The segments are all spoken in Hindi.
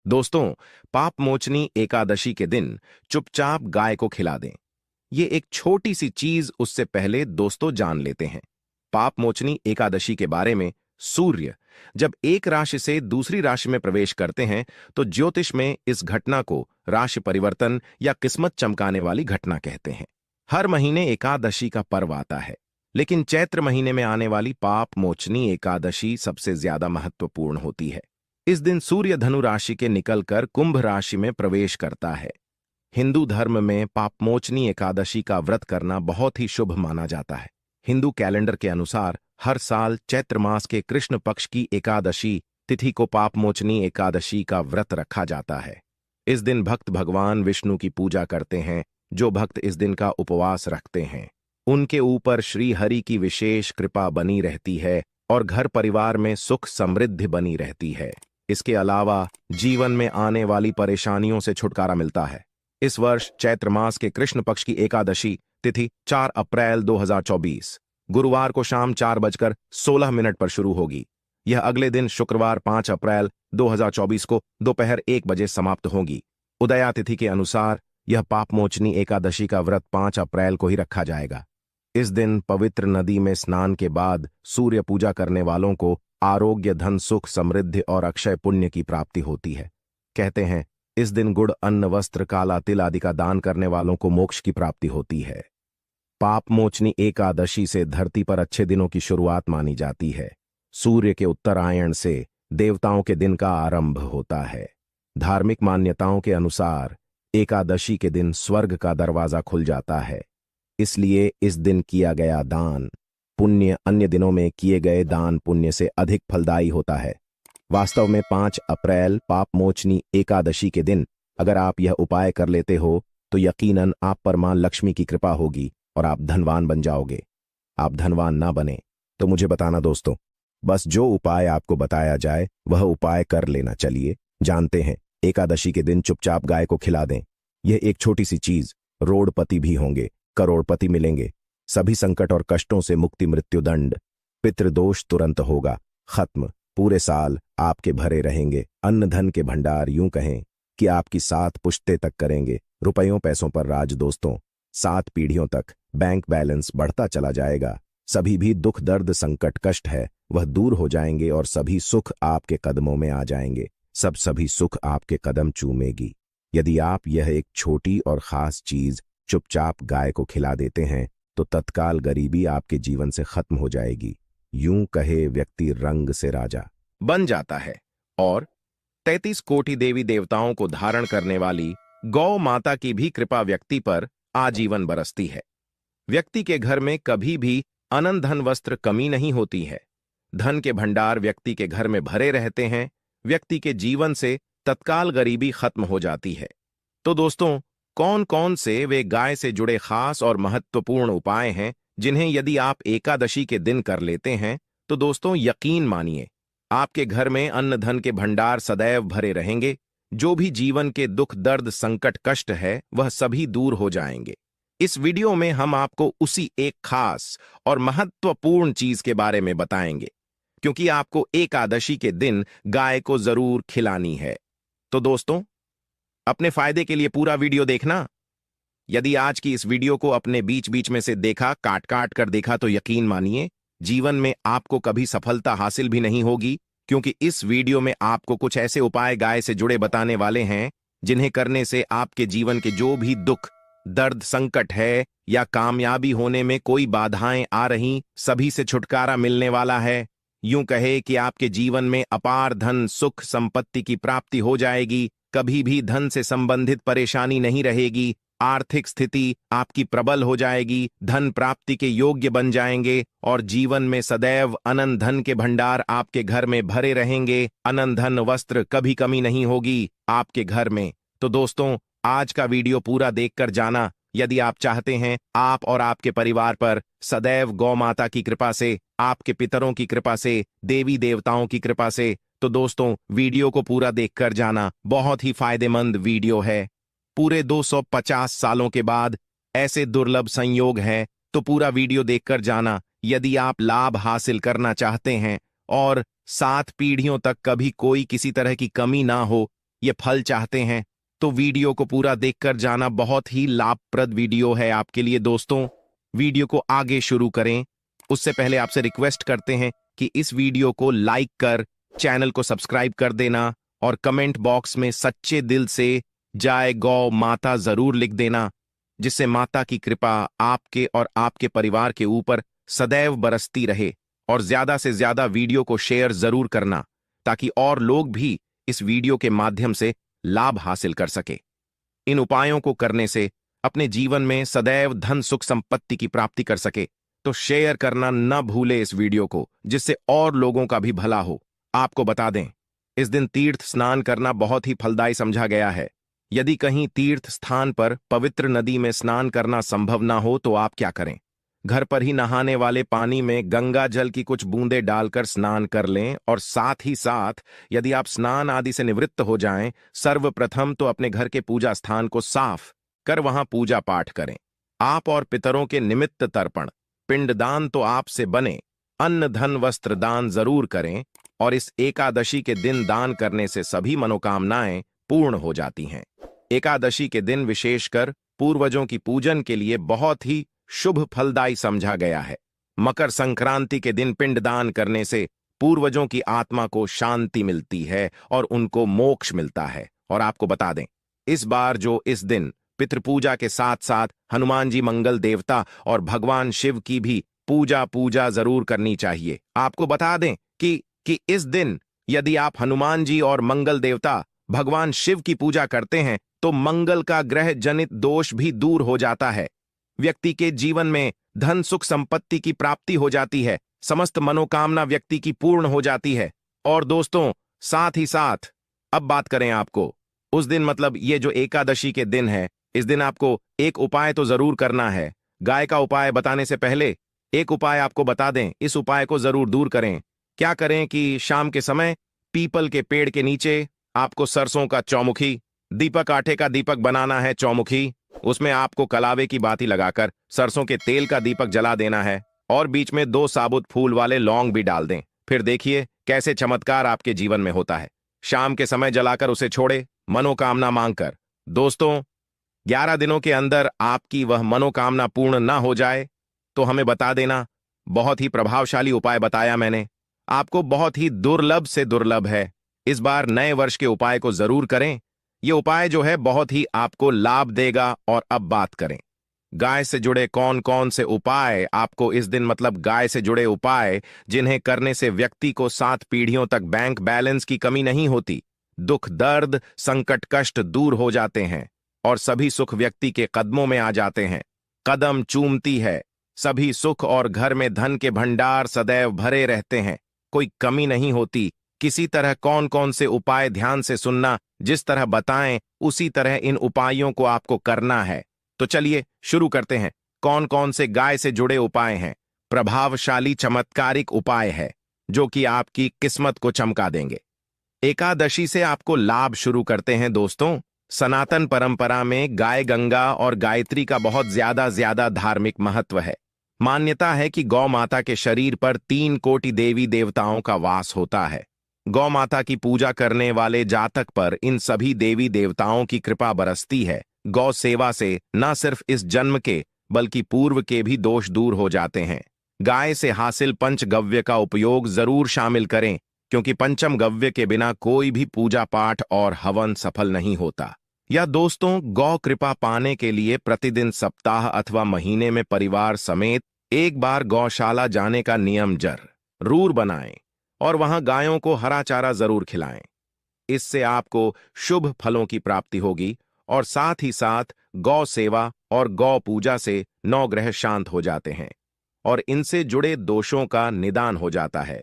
दोस्तों, पाप मोचनी एकादशी के दिन चुपचाप गाय को खिला दें। ये एक छोटी सी चीज उससे पहले दोस्तों जान लेते हैं। पाप मोचनी एकादशी के बारे में सूर्य जब एक राशि से दूसरी राशि में प्रवेश करते हैं तो ज्योतिष में इस घटना को राशि परिवर्तन या किस्मत चमकाने वाली घटना कहते हैं। हर महीने एकादशी का पर्व आता है, लेकिन चैत्र महीने में आने वाली पाप मोचनी एकादशी सबसे ज्यादा महत्वपूर्ण होती है। इस दिन सूर्य धनु राशि के निकलकर कुंभ राशि में प्रवेश करता है। हिंदू धर्म में पापमोचनी एकादशी का व्रत करना बहुत ही शुभ माना जाता है। हिंदू कैलेंडर के अनुसार हर साल चैत्र मास के कृष्ण पक्ष की एकादशी तिथि को पापमोचनी एकादशी का व्रत रखा जाता है। इस दिन भक्त भगवान विष्णु की पूजा करते हैं। जो भक्त इस दिन का उपवास रखते हैं उनके ऊपर श्री हरि की विशेष कृपा बनी रहती है और घर परिवार में सुख समृद्धि बनी रहती है। इसके अलावा जीवन में आने वाली परेशानियों से छुटकारा मिलता है। इस वर्ष चैत्र मास के कृष्ण पक्ष की एकादशी तिथि 4 अप्रैल 2024 गुरुवार को शाम 4:16 पर शुरू होगी। यह अगले दिन शुक्रवार 5 अप्रैल 2024 को दोपहर 1 बजे समाप्त होगी। उदया तिथि के अनुसार यह पापमोचनी एकादशी का व्रत 5 अप्रैल को ही रखा जाएगा। इस दिन पवित्र नदी में स्नान के बाद सूर्य पूजा करने वालों को आरोग्य, धन, सुख, समृद्धि और अक्षय पुण्य की प्राप्ति होती है। कहते हैं इस दिन गुड़, अन्न, वस्त्र, काला तिल आदि का दान करने वालों को मोक्ष की प्राप्ति होती है। पापमोचनी एकादशी से धरती पर अच्छे दिनों की शुरुआत मानी जाती है। सूर्य के उत्तरायण से देवताओं के दिन का आरंभ होता है। धार्मिक मान्यताओं के अनुसार एकादशी के दिन स्वर्ग का दरवाजा खुल जाता है, इसलिए इस दिन किया गया दान पुण्य अन्य दिनों में किए गए दान पुण्य से अधिक फलदायी होता है। वास्तव में 5 अप्रैल पापमोचनी एकादशी के दिन अगर आप यह उपाय कर लेते हो तो यकीनन आप पर मां लक्ष्मी की कृपा होगी और आप धनवान बन जाओगे। आप धनवान ना बने तो मुझे बताना दोस्तों, बस जो उपाय आपको बताया जाए वह उपाय कर लेना। चलिए जानते हैं। एकादशी के दिन चुपचाप गाय को खिला दें। यह एक छोटी सी चीज, रोडपति भी होंगे, करोड़पति मिलेंगे, सभी संकट और कष्टों से मुक्ति, मृत्युदंड, पितृदोष तुरंत होगा खत्म। पूरे साल आपके भरे रहेंगे अन्न धन के भंडार, यूं कहें कि आपकी 7 पुश्ते तक करेंगे रुपयों पैसों पर राज दोस्तों। 7 पीढ़ियों तक बैंक बैलेंस बढ़ता चला जाएगा। सभी भी दुख, दर्द, संकट, कष्ट है वह दूर हो जाएंगे और सभी सुख आपके कदमों में आ जाएंगे। सभी सुख आपके कदम चूमेगी यदि आप यह एक छोटी और खास चीज चुपचाप गाय को खिला देते हैं तो तत्काल गरीबी आपके जीवन से खत्म हो जाएगी। यूं कहे व्यक्ति रंग से राजा बन जाता है और 33 कोटि देवी देवताओं को धारण करने वाली गौ माता की भी कृपा व्यक्ति पर आजीवन बरसती है। व्यक्ति के घर में कभी भी अनंत धन, वस्त्र कमी नहीं होती है। धन के भंडार व्यक्ति के घर में भरे रहते हैं। व्यक्ति के जीवन से तत्काल गरीबी खत्म हो जाती है। तो दोस्तों, कौन कौन से वे गाय से जुड़े खास और महत्वपूर्ण उपाय हैं जिन्हें यदि आप एकादशी के दिन कर लेते हैं तो दोस्तों यकीन मानिए आपके घर में अन्न धन के भंडार सदैव भरे रहेंगे। जो भी जीवन के दुख, दर्द, संकट, कष्ट है वह सभी दूर हो जाएंगे। इस वीडियो में हम आपको उसी एक खास और महत्वपूर्ण चीज के बारे में बताएंगे, क्योंकि आपको एकादशी के दिन गाय को जरूर खिलानी है। तो दोस्तों, अपने फायदे के लिए पूरा वीडियो देखना। यदि आज की इस वीडियो को अपने बीच बीच में से देखा, काट काट कर देखा, तो यकीन मानिए जीवन में आपको कभी सफलता हासिल भी नहीं होगी, क्योंकि इस वीडियो में आपको कुछ ऐसे उपाय गाय से जुड़े बताने वाले हैं जिन्हें करने से आपके जीवन के जो भी दुख, दर्द, संकट है या कामयाबी होने में कोई बाधाएं आ रही, सभी से छुटकारा मिलने वाला है। यूं कहे कि आपके जीवन में अपार धन, सुख, संपत्ति की प्राप्ति हो जाएगी। कभी भी धन से संबंधित परेशानी नहीं रहेगी। आर्थिक स्थिति आपकी प्रबल हो जाएगी। धन प्राप्ति के योग्य बन जाएंगे और जीवन में सदैव अनंत धन के भंडार आपके घर में भरे रहेंगे। अनंत धन, वस्त्र कभी कमी नहीं होगी आपके घर में। तो दोस्तों, आज का वीडियो पूरा देखकर जाना। यदि आप चाहते हैं आप और आपके परिवार पर सदैव गौ माता की कृपा से, आपके पितरों की कृपा से, देवी देवताओं की कृपा से, तो दोस्तों वीडियो को पूरा देखकर जाना। बहुत ही फायदेमंद वीडियो है। पूरे 250 सालों के बाद ऐसे दुर्लभ संयोग है, तो पूरा वीडियो देखकर जाना। यदि आप लाभ हासिल करना चाहते हैं और 7 पीढ़ियों तक कभी कोई किसी तरह की कमी ना हो, ये फल चाहते हैं तो वीडियो को पूरा देखकर जाना। बहुत ही लाभप्रद वीडियो है आपके लिए दोस्तों। वीडियो को आगे शुरू करें उससे पहले आपसे रिक्वेस्ट करते हैं कि इस वीडियो को लाइक कर चैनल को सब्सक्राइब कर देना और कमेंट बॉक्स में सच्चे दिल से जय गौ माता जरूर लिख देना, जिससे माता की कृपा आपके और आपके परिवार के ऊपर सदैव बरसती रहे। और ज्यादा से ज्यादा वीडियो को शेयर जरूर करना ताकि और लोग भी इस वीडियो के माध्यम से लाभ हासिल कर सके। इन उपायों को करने से अपने जीवन में सदैव धन सुख संपत्ति की प्राप्ति कर सके तो शेयर करना न भूले इस वीडियो को, जिससे और लोगों का भी भला हो। आपको बता दें, इस दिन तीर्थ स्नान करना बहुत ही फलदायी समझा गया है। यदि कहीं तीर्थ स्थान पर पवित्र नदी में स्नान करना संभव ना हो तो आप क्या करें, घर पर ही नहाने वाले पानी में गंगा जल की कुछ बूंदें डालकर स्नान कर लें। और साथ ही साथ यदि आप स्नान आदि से निवृत्त हो जाएं, सर्वप्रथम तो अपने घर के पूजा स्थान को साफ कर वहां पूजा पाठ करें। आप और पितरों के निमित्त तर्पण पिंडदान तो आपसे बने, अन्न धन वस्त्र दान जरूर करें। और इस एकादशी के दिन दान करने से सभी मनोकामनाएं पूर्ण हो जाती हैं। एकादशी के दिन विशेषकर पूर्वजों की पूजन के लिए बहुत ही शुभ फलदायी समझा गया है। मकर संक्रांति के दिन पिंडदान करने से पूर्वजों की आत्मा को शांति मिलती है और उनको मोक्ष मिलता है। और आपको बता दें, इस बार जो इस दिन पितृपूजा के साथ साथ हनुमान जी मंगल देवता और भगवान शिव की भी पूजा जरूर करनी चाहिए। आपको बता दें कि इस दिन यदि आप हनुमान जी और मंगल देवता भगवान शिव की पूजा करते हैं तो मंगल का ग्रह जनित दोष भी दूर हो जाता है। व्यक्ति के जीवन में धन सुख संपत्ति की प्राप्ति हो जाती है, समस्त मनोकामना व्यक्ति की पूर्ण हो जाती है। और दोस्तों, साथ ही साथ अब बात करें आपको उस दिन, मतलब ये जो एकादशी के दिन है, इस दिन आपको एक उपाय तो जरूर करना है। गाय का उपाय बताने से पहले एक उपाय आपको बता दें, इस उपाय को जरूर दूर करें। क्या करें कि शाम के समय पीपल के पेड़ के नीचे आपको सरसों का चौमुखी, दीपक आटे का दीपक बनाना है चौमुखी, उसमें आपको कलावे की बाती लगाकर सरसों के तेल का दीपक जला देना है और बीच में 2 साबुत फूल वाले लौंग भी डाल दें। फिर देखिए कैसे चमत्कार आपके जीवन में होता है। शाम के समय जलाकर उसे छोड़े मनोकामना मांगकर। दोस्तों, 11 दिनों के अंदर आपकी वह मनोकामना पूर्ण ना हो जाए तो हमें बता देना। बहुत ही प्रभावशाली उपाय बताया मैंने आपको, बहुत ही दुर्लभ से दुर्लभ है। इस बार नए वर्ष के उपाय को जरूर करें। यह उपाय जो है बहुत ही आपको लाभ देगा। और अब बात करें गाय से जुड़े कौन कौन से उपाय आपको इस दिन, मतलब गाय से जुड़े उपाय जिन्हें करने से व्यक्ति को 7 पीढ़ियों तक बैंक बैलेंस की कमी नहीं होती, दुख दर्द संकट कष्ट दूर हो जाते हैं और सभी सुख व्यक्ति के कदमों में आ जाते हैं। कदम चूमती है सभी सुख और घर में धन के भंडार सदैव भरे रहते हैं, कोई कमी नहीं होती। किसी तरह कौन कौन से उपाय ध्यान से सुनना, जिस तरह बताएं उसी तरह इन उपायों को आपको करना है। तो चलिए शुरू करते हैं। कौन कौन से गाय से जुड़े उपाय हैं? प्रभावशाली चमत्कारिक उपाय है जो कि आपकी किस्मत को चमका देंगे। एकादशी से आपको लाभ शुरू करते हैं दोस्तों। सनातन परंपरा में गाय गंगा और गायत्री का बहुत ज्यादा धार्मिक महत्व है। मान्यता है कि गौ माता के शरीर पर 3 कोटि देवी देवताओं का वास होता है। गौ माता की पूजा करने वाले जातक पर इन सभी देवी देवताओं की कृपा बरसती है। गौ सेवा से न सिर्फ इस जन्म के बल्कि पूर्व के भी दोष दूर हो जाते हैं। गाय से हासिल पंचगव्य का उपयोग जरूर शामिल करें, क्योंकि पंचम गव्य के बिना कोई भी पूजा पाठ और हवन सफल नहीं होता। या दोस्तों, गौ कृपा पाने के लिए प्रतिदिन सप्ताह अथवा महीने में परिवार समेत एक बार गौशाला जाने का नियम जरूर बनाएं और वहां गायों को हरा चारा जरूर खिलाएं। इससे आपको शुभ फलों की प्राप्ति होगी और साथ ही साथ गौ सेवा और गौ पूजा से 9 ग्रह शांत हो जाते हैं और इनसे जुड़े दोषों का निदान हो जाता है।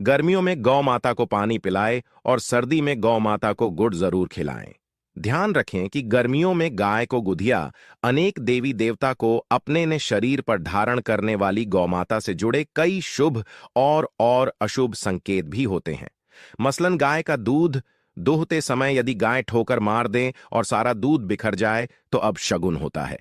गर्मियों में गौ माता को पानी पिलाएं और सर्दी में गौ माता को गुड़ जरूर खिलाएं। ध्यान रखें कि गर्मियों में गाय को गुधिया अनेक देवी देवता को अपने ने शरीर पर धारण करने वाली गौमाता से जुड़े कई शुभ और अशुभ संकेत भी होते हैं। मसलन गाय का दूध दूहते समय यदि गाय ठोकर मार दे और सारा दूध बिखर जाए तो अब शगुन होता है।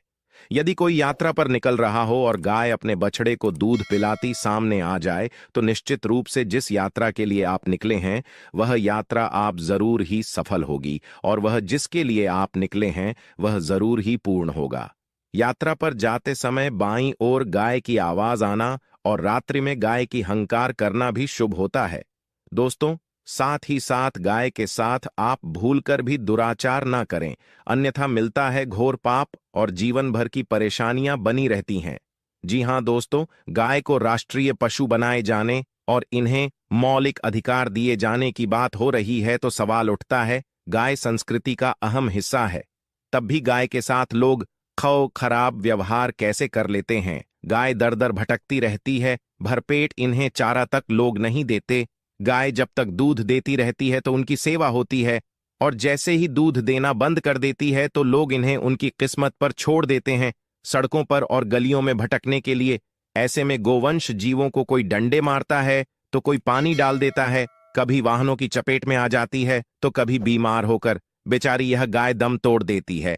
यदि कोई यात्रा पर निकल रहा हो और गाय अपने बछड़े को दूध पिलाती सामने आ जाए तो निश्चित रूप से जिस यात्रा के लिए आप निकले हैं वह यात्रा आप जरूर ही सफल होगी और वह जिसके लिए आप निकले हैं वह जरूर ही पूर्ण होगा। यात्रा पर जाते समय बाईं ओर गाय की आवाज आना और रात्रि में गाय की हंकार करना भी शुभ होता है। दोस्तों, साथ ही साथ गाय के साथ आप भूलकर भी दुराचार ना करें, अन्यथा मिलता है घोर पाप और जीवन भर की परेशानियां बनी रहती हैं। जी हां दोस्तों, गाय को राष्ट्रीय पशु बनाए जाने और इन्हें मौलिक अधिकार दिए जाने की बात हो रही है तो सवाल उठता है, गाय संस्कृति का अहम हिस्सा है, तब भी गाय के साथ लोग खराब व्यवहार कैसे कर लेते हैं। गाय दर दर भटकती रहती है, भरपेट इन्हें चारा तक लोग नहीं देते। गाय जब तक दूध देती रहती है तो उनकी सेवा होती है और जैसे ही दूध देना बंद कर देती है तो लोग इन्हें उनकी किस्मत पर छोड़ देते हैं, सड़कों पर और गलियों में भटकने के लिए। ऐसे में गोवंश जीवों को कोई डंडे मारता है तो कोई पानी डाल देता है, कभी वाहनों की चपेट में आ जाती है तो कभी बीमार होकर बेचारी यह गाय दम तोड़ देती है।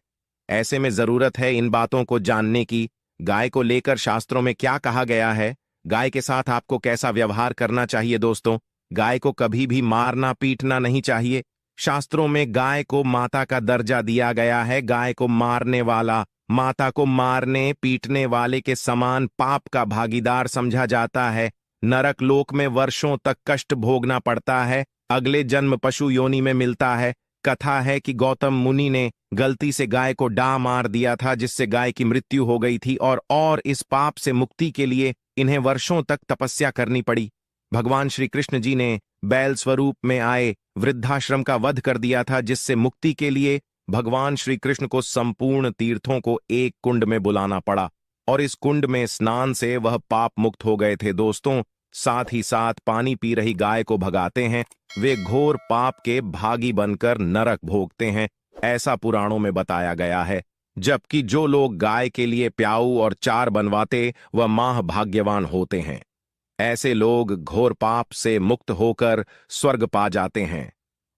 ऐसे में जरूरत है इन बातों को जानने की। गाय को लेकर शास्त्रों में क्या कहा गया है, गाय के साथ आपको कैसा व्यवहार करना चाहिए। दोस्तों, गाय को कभी भी मारना पीटना नहीं चाहिए। शास्त्रों में गाय को माता का दर्जा दिया गया है। गाय को मारने वाला माता को मारने पीटने वाले के समान पाप का भागीदार समझा जाता है। नरक लोक में वर्षों तक कष्ट भोगना पड़ता है, अगले जन्म पशु योनि में मिलता है। कथा है कि गौतम मुनि ने गलती से गाय को डा मार दिया था जिससे गाय की मृत्यु हो गई थी और इस पाप से मुक्ति के लिए इन्हें वर्षों तक तपस्या करनी पड़ी। भगवान श्री कृष्ण जी ने बैल स्वरूप में आए वृद्धाश्रम का वध कर दिया था जिससे मुक्ति के लिए भगवान श्री कृष्ण को संपूर्ण तीर्थों को एक कुंड में बुलाना पड़ा और इस कुंड में स्नान से वह पाप मुक्त हो गए थे। दोस्तों, साथ ही साथ पानी पी रही गाय को भगाते हैं, वे घोर पाप के भागी बनकर नरक भोगते हैं, ऐसा पुराणों में बताया गया है। जबकि जो लोग गाय के लिए प्याऊ और चार बनवाते वह माह भाग्यवान होते हैं। ऐसे लोग घोर पाप से मुक्त होकर स्वर्ग पा जाते हैं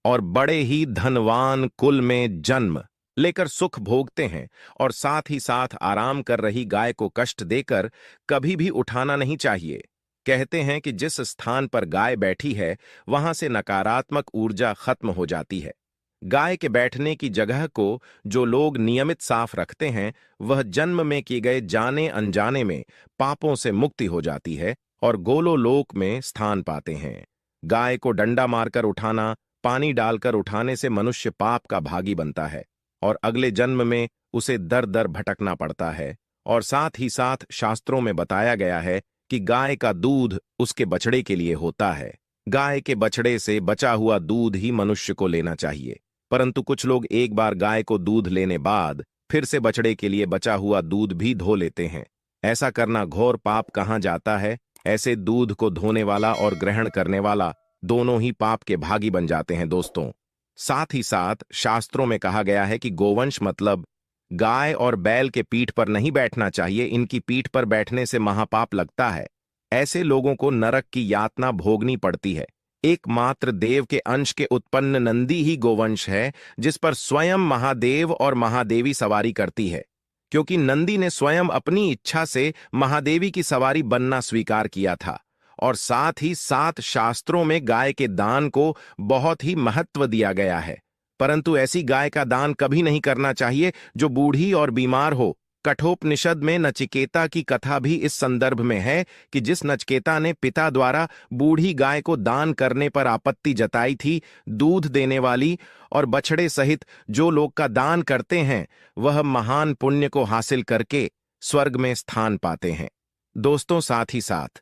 और बड़े ही धनवान कुल में जन्म लेकर सुख भोगते हैं। और साथ ही साथ आराम कर रही गाय को कष्ट देकर कभी भी उठाना नहीं चाहिए। कहते हैं कि जिस स्थान पर गाय बैठी है वहां से नकारात्मक ऊर्जा खत्म हो जाती है। गाय के बैठने की जगह को जो लोग नियमित साफ रखते हैं वह जन्म में किए गए जाने अनजाने में पापों से मुक्ति हो जाती है और गोलोलोक में स्थान पाते हैं। गाय को डंडा मारकर उठाना, पानी डालकर उठाने से मनुष्य पाप का भागी बनता है और अगले जन्म में उसे दर दर भटकना पड़ता है। और साथ ही साथ शास्त्रों में बताया गया है कि गाय का दूध उसके बछड़े के लिए होता है। गाय के बछड़े से बचा हुआ दूध ही मनुष्य को लेना चाहिए, परंतु कुछ लोग एक बार गाय को दूध लेने बाद फिर से बछड़े के लिए बचा हुआ दूध भी धो लेते हैं। ऐसा करना घोर पाप कहा जाता है। ऐसे दूध को धोने वाला और ग्रहण करने वाला दोनों ही पाप के भागी बन जाते हैं। दोस्तों, साथ ही साथ शास्त्रों में कहा गया है कि गोवंश मतलब गाय और बैल के पीठ पर नहीं बैठना चाहिए। इनकी पीठ पर बैठने से महापाप लगता है। ऐसे लोगों को नरक की यातना भोगनी पड़ती है। एकमात्र देव के अंश के उत्पन्न नंदी ही गोवंश है जिस पर स्वयं महादेव और महादेवी सवारी करती है, क्योंकि नंदी ने स्वयं अपनी इच्छा से महादेवी की सवारी बनना स्वीकार किया था। और साथ ही साथ शास्त्रों में गाय के दान को बहुत ही महत्व दिया गया है, परंतु ऐसी गाय का दान कभी नहीं करना चाहिए जो बूढ़ी और बीमार हो। कठोपनिषद में नचिकेता की कथा भी इस संदर्भ में है कि जिस नचिकेता ने पिता द्वारा बूढ़ी गाय को दान करने पर आपत्ति जताई थी, दूध देने वाली और बछड़े सहित जो लोग का दान करते हैं वह महान पुण्य को हासिल करके स्वर्ग में स्थान पाते हैं। दोस्तों, साथ ही साथ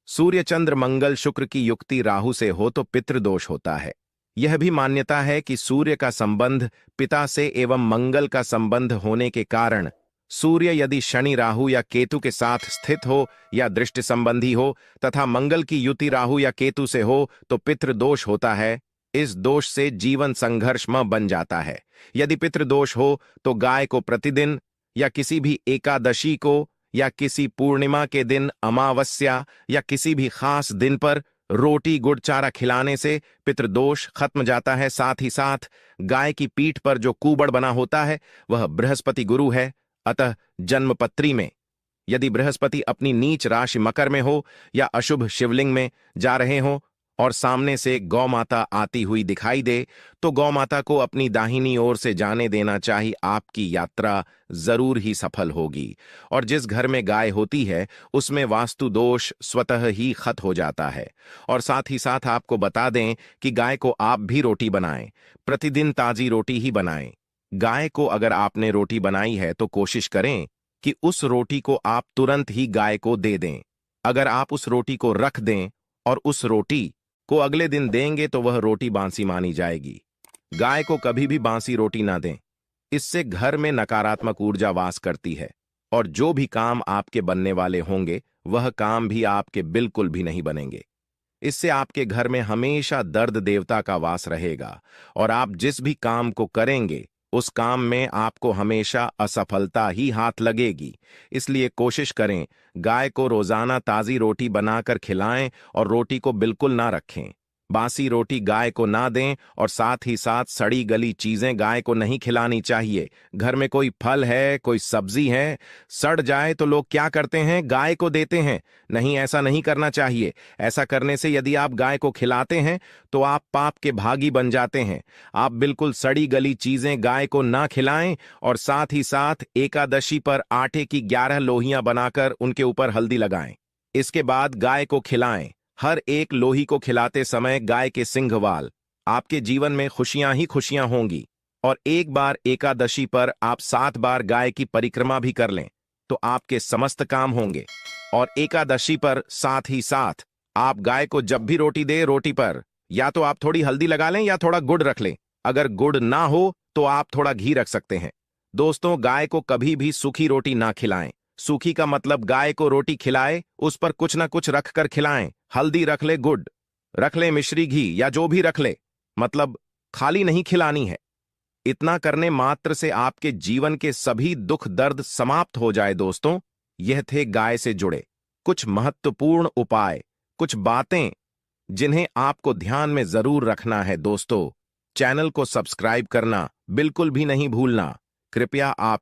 सूर्य चंद्र मंगल शुक्र की युक्ति राहु से हो तो पितृदोष होता है। यह भी मान्यता है कि सूर्य का संबंध पिता से एवं मंगल का संबंध होने के कारण सूर्य यदि शनि राहु या केतु के साथ स्थित हो या दृष्टि संबंधी हो तथा मंगल की युति राहु या केतु से हो तो पितृदोष होता है। इस दोष से जीवन संघर्षमय बन जाता है। यदि पितृदोष हो तो गाय को प्रतिदिन या किसी भी एकादशी को या किसी पूर्णिमा के दिन, अमावस्या या किसी भी खास दिन पर रोटी गुड़ चारा खिलाने से पितृदोष खत्म जाता है। साथ ही साथ गाय की पीठ पर जो कुबड़ बना होता है वह बृहस्पति गुरु है। अतः जन्मपत्री में यदि बृहस्पति अपनी नीच राशि मकर में हो या अशुभ शिवलिंग में जा रहे हो और सामने से गौ माता आती हुई दिखाई दे, तो गौ माता को अपनी दाहिनी ओर से जाने देना चाहिए। आपकी यात्रा जरूर ही सफल होगी। और जिस घर में गाय होती है उसमें वास्तु दोष स्वतः ही खत्म हो जाता है। और साथ ही साथ आपको बता दें कि गाय को आप भी रोटी बनाएं, प्रतिदिन ताजी रोटी ही बनाएं। गाय को अगर आपने रोटी बनाई है तो कोशिश करें कि उस रोटी को आप तुरंत ही गाय को दे दें। अगर आप उस रोटी को रख दें और उस रोटी को अगले दिन देंगे तो वह रोटी बासी मानी जाएगी। गाय को कभी भी बासी रोटी ना दें, इससे घर में नकारात्मक ऊर्जा वास करती है और जो भी काम आपके बनने वाले होंगे वह काम भी आपके बिल्कुल भी नहीं बनेंगे। इससे आपके घर में हमेशा दर्द देवता का वास रहेगा और आप जिस भी काम को करेंगे उस काम में आपको हमेशा असफलता ही हाथ लगेगी। इसलिए कोशिश करें गाय को रोजाना ताजी रोटी बनाकर खिलाएं और रोटी को बिल्कुल ना रखें। बासी रोटी गाय को ना दें और साथ ही साथ सड़ी गली चीजें गाय को नहीं खिलानी चाहिए। घर में कोई फल है, कोई सब्जी है, सड़ जाए तो लोग क्या करते हैं, गाय को देते हैं। नहीं, ऐसा नहीं करना चाहिए। ऐसा करने से यदि आप गाय को खिलाते हैं तो आप पाप के भागी बन जाते हैं। आप बिल्कुल सड़ी गली चीजें गाय को ना खिलाएं और साथ ही साथ एकादशी पर आटे की 11 लोहियां बनाकर उनके ऊपर हल्दी लगाएं। इसके बाद गाय को खिलाएं। हर एक लोही को खिलाते समय गाय के सिंघवाल। आपके जीवन में खुशियां ही खुशियां होंगी। और एक बार एकादशी पर आप 7 बार गाय की परिक्रमा भी कर लें तो आपके समस्त काम होंगे। और एकादशी पर साथ ही साथ आप गाय को जब भी रोटी दे, रोटी पर या तो आप थोड़ी हल्दी लगा लें या थोड़ा गुड़ रख लें। अगर गुड़ ना हो तो आप थोड़ा घी रख सकते हैं। दोस्तों, गाय को कभी भी सूखी रोटी ना खिलाएं। सूखी का मतलब गाय को रोटी खिलाए, उस पर कुछ ना कुछ रखकर खिलाएं। हल्दी रख ले, गुड़ रख ले, मिश्री घी या जो भी रख ले, मतलब खाली नहीं खिलानी है। इतना करने मात्र से आपके जीवन के सभी दुख दर्द समाप्त हो जाए। दोस्तों, यह थे गाय से जुड़े कुछ महत्वपूर्ण उपाय, कुछ बातें जिन्हें आपको ध्यान में जरूर रखना है। दोस्तों, चैनल को सब्सक्राइब करना बिल्कुल भी नहीं भूलना। कृपया आप